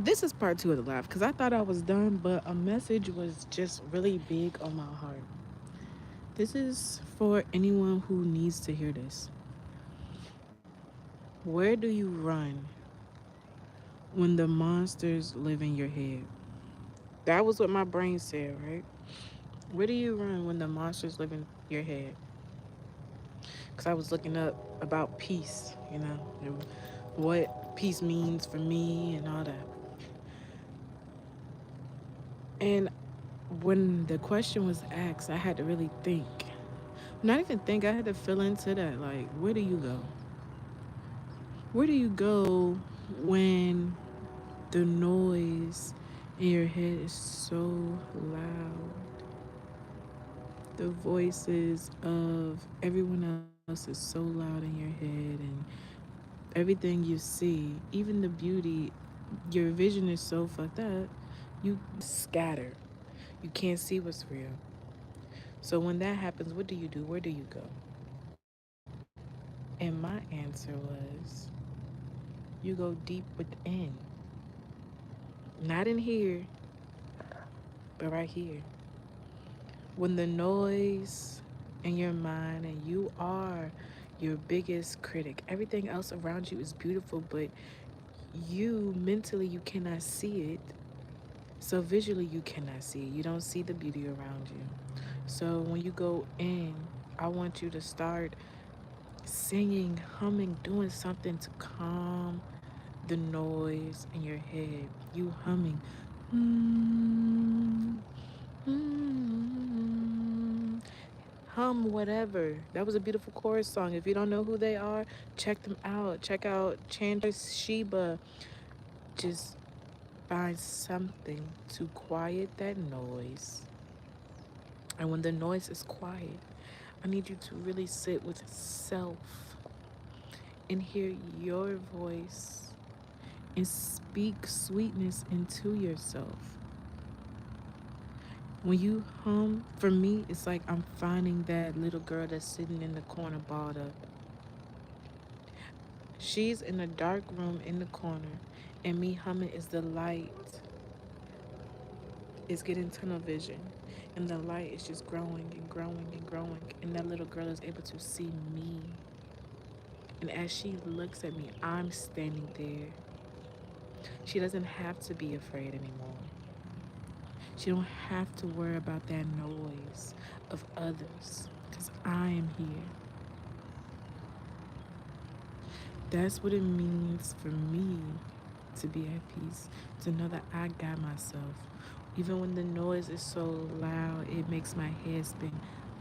This is part two of the laugh because I thought I was done, but a message was just really big on my heart. This is for anyone who needs to hear this. Where do you run when the monsters live in your head? That was what my brain said, right? Where do you run when the monsters live in your head? Because I was looking up about peace, and what peace means for me and all that. And when the question was asked, I had to really think. Not even think, I had to feel into that. Like, where do you go? Where do you go when the noise in your head is so loud? The voices of everyone else is so loud in your head, and everything you see, even the beauty, your vision is so fucked up, you scatter. You can't see what's real. So when that happens, what do you do? Where do you go? And my answer was, you go deep within. Not in here, but right here. When the noise in your mind and you are your biggest critic, everything else around you is beautiful, but you mentally you cannot see it. So visually you cannot see it. You don't see the beauty around you. So when you go in, I want you to start singing, humming, doing something to calm the noise in your head. You humming. Mm, mm, hum whatever. That was a beautiful chorus song. If you don't know who they are, check them out. Check out Chandra Sheba. Just find something to quiet that noise. And when the noise is quiet, I need you to really sit with self and hear your voice and speak sweetness into yourself. When you hum, for me, it's like I'm finding that little girl that's sitting in the corner balled up. She's in a dark room in the corner, and me humming is the light. Is getting tunnel vision, and the light is just growing and growing and growing, and that little girl is able to see me. And as she looks at me, I'm standing there. She doesn't have to be afraid anymore. She don't have to worry about that noise of others, because I am here. That's what it means for me to be at peace, to know that I got myself. Even when the noise is so loud, it makes my head spin.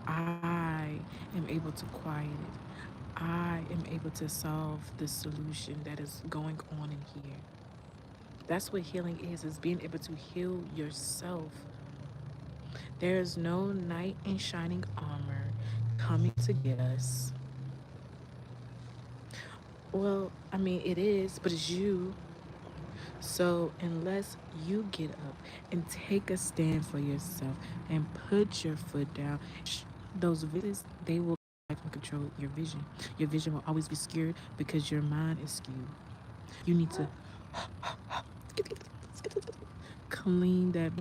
I am able to quiet it. I am able to solve the solution that is going on in here. That's what healing is being able to heal yourself. There is no knight in shining armor coming to get us. Well, I mean, it is, but it's you. So, unless you get up and take a stand for yourself and put your foot down, those voices, they will and control your vision. Your vision will always be skewed because your mind is skewed. You need to clean that,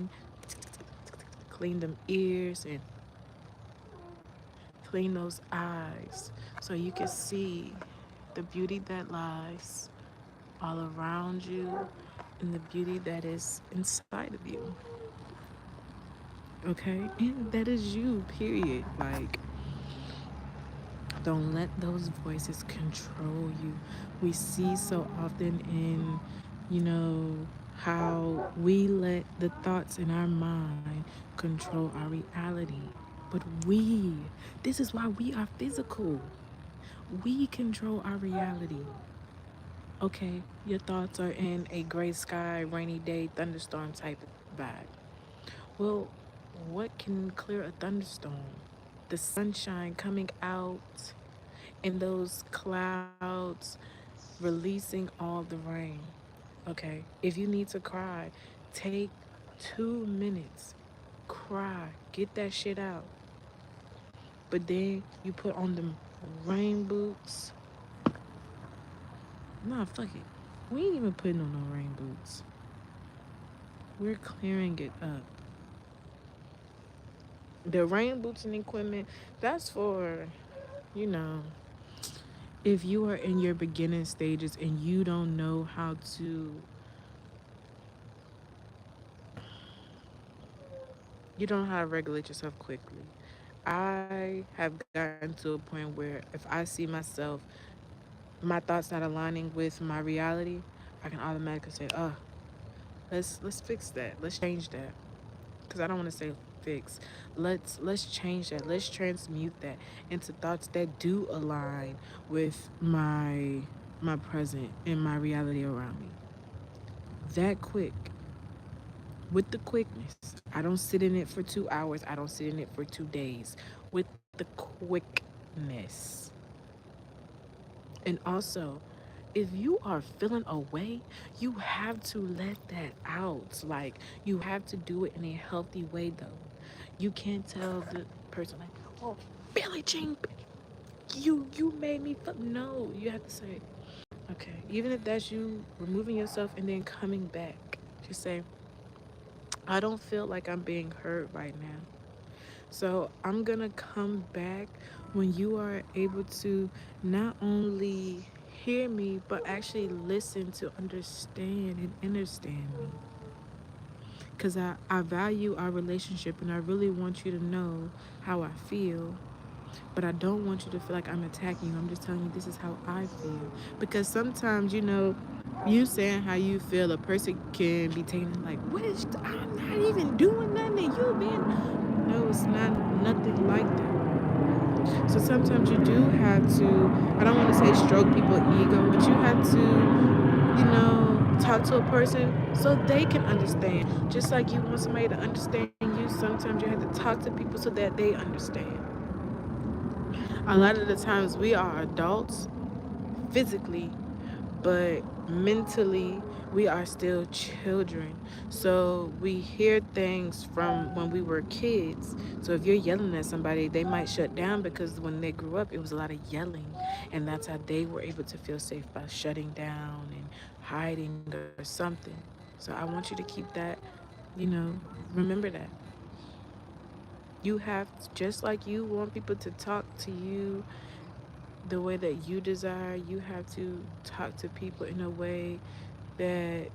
clean them ears and clean those eyes so you can see the beauty that lies all around you and the beauty that is inside of you. Okay? And that is you, period. Like, don't let those voices control you. We see so often in, how we let the thoughts in our mind control our reality. But this is why we are physical. We control our reality. Okay, your thoughts are in a gray sky, rainy day, thunderstorm type vibe. Well, what can clear a thunderstorm? The sunshine coming out and those clouds releasing all the rain. Okay, if you need to cry, take 2 minutes, cry, get that shit out. But then you put on them rain boots. Nah, fuck it. We ain't even putting on no rain boots. We're clearing it up. The rain boots and equipment, that's for, you know, if you are in your beginning stages and you don't know how to, you don't know how to regulate yourself quickly. I have gotten to a point where if I see myself, my thoughts not aligning with my reality, I can automatically say, let's fix that. Let's change that. Because I don't want to say fix. Let's change that. Let's transmute that into thoughts that do align with my present and my reality around me. That quick. With the quickness. I don't sit in it for 2 hours. I don't sit in it for 2 days. With the quickness. And also, if you are feeling away, you have to let that out. Like, you have to do it in a healthy way, though. You can't tell the person, like, oh, Billie Jean, you made me feel. No, you have to say, okay, even if that's you removing yourself and then coming back, just say, I don't feel like I'm being heard right now. So I'm gonna come back when you are able to not only hear me, but actually listen to understand and understand me. Because I value our relationship and I really want you to know how I feel. But I don't want you to feel like I'm attacking you. I'm just telling you this is how I feel. Because sometimes, you saying how you feel, a person can be taken like, what is, I'm not even doing nothing. You been, no, it's not nothing like that. So sometimes you do have to, I don't want to say stroke people's ego, but you have to, talk to a person so they can understand. Just like you want somebody to understand you, sometimes you have to talk to people so that they understand. A lot of the times we are adults physically, but mentally we are still children. So we hear things from when we were kids. So if you're yelling at somebody, they might shut down because when they grew up, it was a lot of yelling. And that's how they were able to feel safe, by shutting down and hiding or something. So I want you to keep that, you know, remember that. You have, just like you want people to talk to you the way that you desire, you have to talk to people in a way that,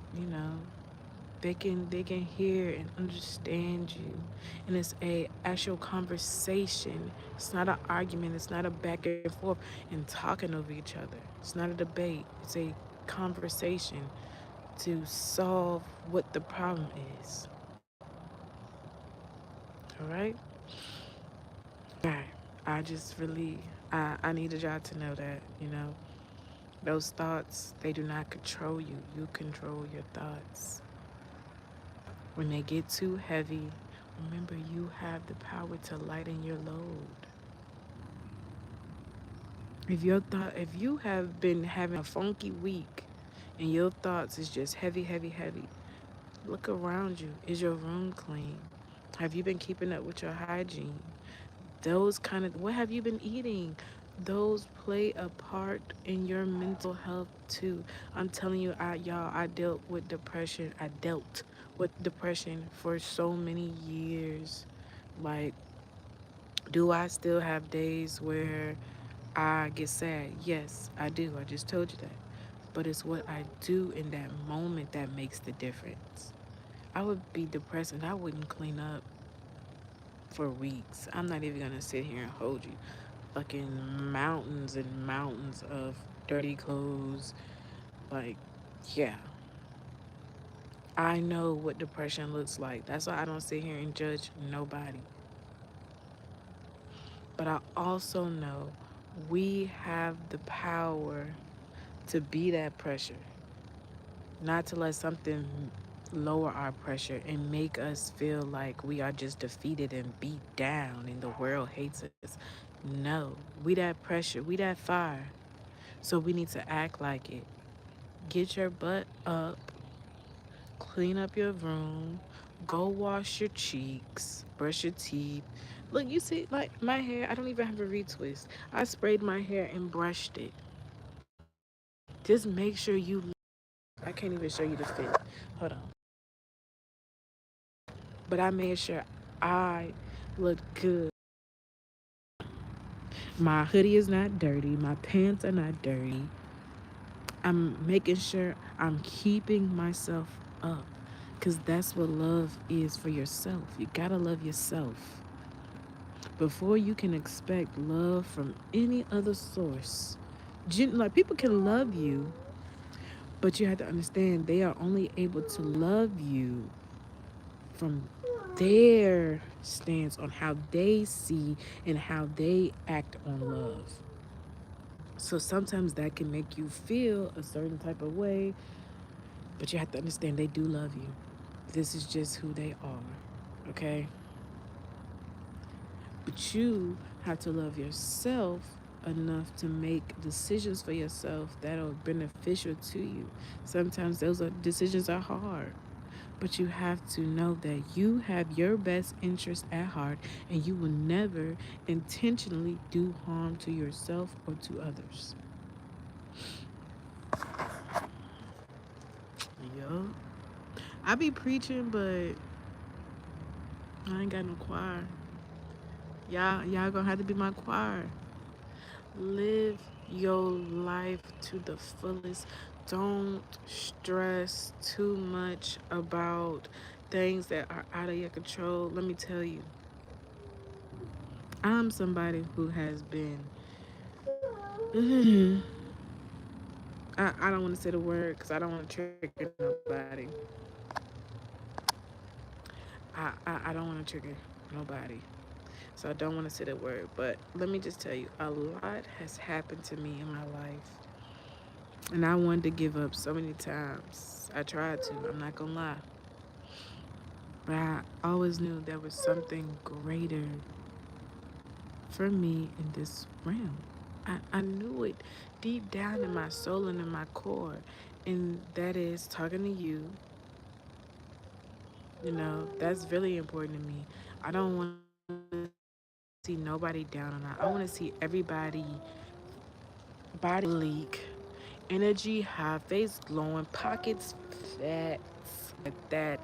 they can hear and understand you. And it's a actual conversation. It's not an argument, it's not a back and forth and talking over each other. It's not a debate, it's a conversation to solve what the problem is. All right. All right. I needed y'all to know that, those thoughts, they do not control you. You control your thoughts. When they get too heavy, remember you have the power to lighten your load. If you have been having a funky week and your thoughts is just heavy, heavy, heavy, look around you. Is your room clean? Have you been keeping up with your hygiene? Those kind of, what have you been eating? Those play a part in your mental health too. I'm telling you, I dealt with depression. I dealt with depression for so many years. Like, do I still have days where I get sad? Yes, I do. I just told you that. But it's what I do in that moment that makes the difference. I would be depressed and I wouldn't clean up for weeks. I'm not even gonna sit here and hold you. Fucking mountains and mountains of dirty clothes. Like, yeah. I know what depression looks like. That's why I don't sit here and judge nobody. But I also know we have the power to be that pressure, not to let something lower our pressure and make us feel like we are just defeated and beat down and the world hates us. No, we that pressure, we that fire. So we need to act like it. Get your butt up, clean up your room, go wash your cheeks, brush your teeth. Look, you see, like my hair, I don't even have a retwist. I sprayed my hair and brushed it. Just make sure you. I can't even show you the fit. Hold on. but I made sure I looked good. My hoodie is not dirty. My pants are not dirty. I'm making sure I'm keeping myself up because that's what love is for yourself. You gotta love yourself before you can expect love from any other source. Like people can love you, but you have to understand they are only able to love you from their stance on how they see and how they act on love. So sometimes that can make you feel a certain type of way, but you have to understand they do love you. This is just who they are, okay? But you have to love yourself enough to make decisions for yourself that are beneficial to you. Sometimes decisions are hard, but you have to know that you have your best interest at heart and you will never intentionally do harm to yourself or to others. Yo, I be preaching, but I ain't got no choir. Y'all gonna have to be my choir. Live your life to the fullest. Don't stress too much about things that are out of your control. Let me tell you, I'm somebody who has been. I don't want to say the word because I don't want to trigger nobody. I don't want to trigger nobody. So I don't want to say the word. But let me just tell you, a lot has happened to me in my life. And I wanted to give up so many times. I tried to, I'm not gonna lie. But I always knew there was something greater for me in this realm. I knew it deep down in my soul and in my core. And that is talking to you. You know, that's really important to me. I don't want to see nobody down or not. I want to see everybody body leak, energy high, face glowing, pockets fat with that.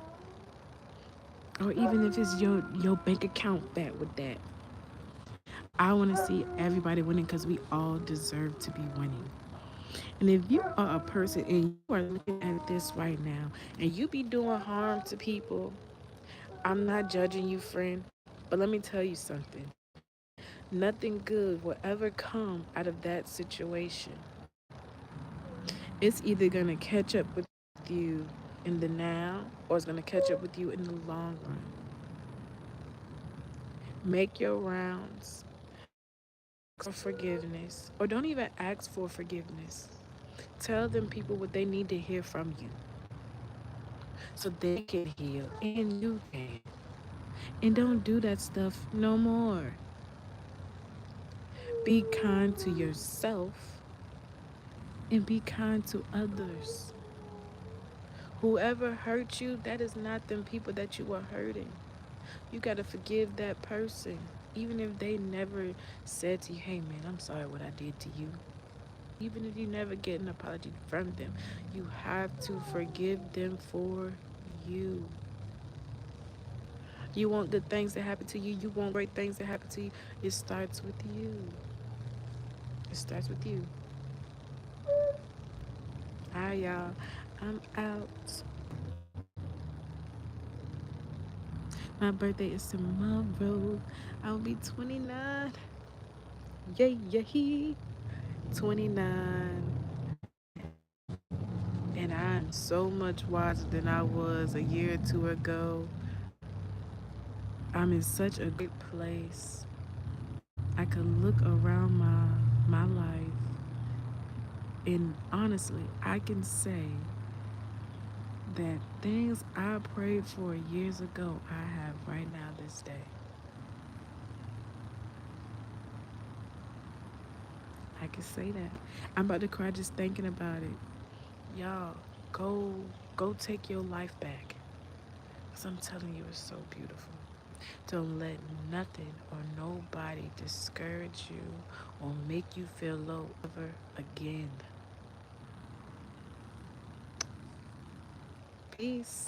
Or even if it's your bank account fat with that. I want to see everybody winning because we all deserve to be winning. And if you are a person and you are looking at this right now and you be doing harm to people, I'm not judging you, friend, but let me tell you something. Nothing good will ever come out of that situation. It's either going to catch up with you in the now or it's going to catch up with you in the long run. Make your rounds. Ask for forgiveness. Or don't even ask for forgiveness. Tell them people what they need to hear from you so they can heal and you can. And don't do that stuff no more. Be kind to yourself and be kind to others. Whoever hurt you, that is not them people that you are hurting. You got to forgive that person. Even if they never said to you, hey man, I'm sorry what I did to you. Even if you never get an apology from them, you have to forgive them for you. You want good things to happen to you. You want great things to happen to you. It starts with you. It starts with you. All right, y'all. I'm out. My birthday is tomorrow. I'll be 29. Yeah, yeah. 29. And I'm so much wiser than I was a year or two ago. I'm in such a great place. I could look around my life and honestly, I can say that things I prayed for years ago, I have right now this day. I can say that. I'm about to cry just thinking about it. Y'all, go go take your life back. Cause I'm telling you, it's so beautiful. Don't let nothing or nobody discourage you or make you feel low ever again. Peace.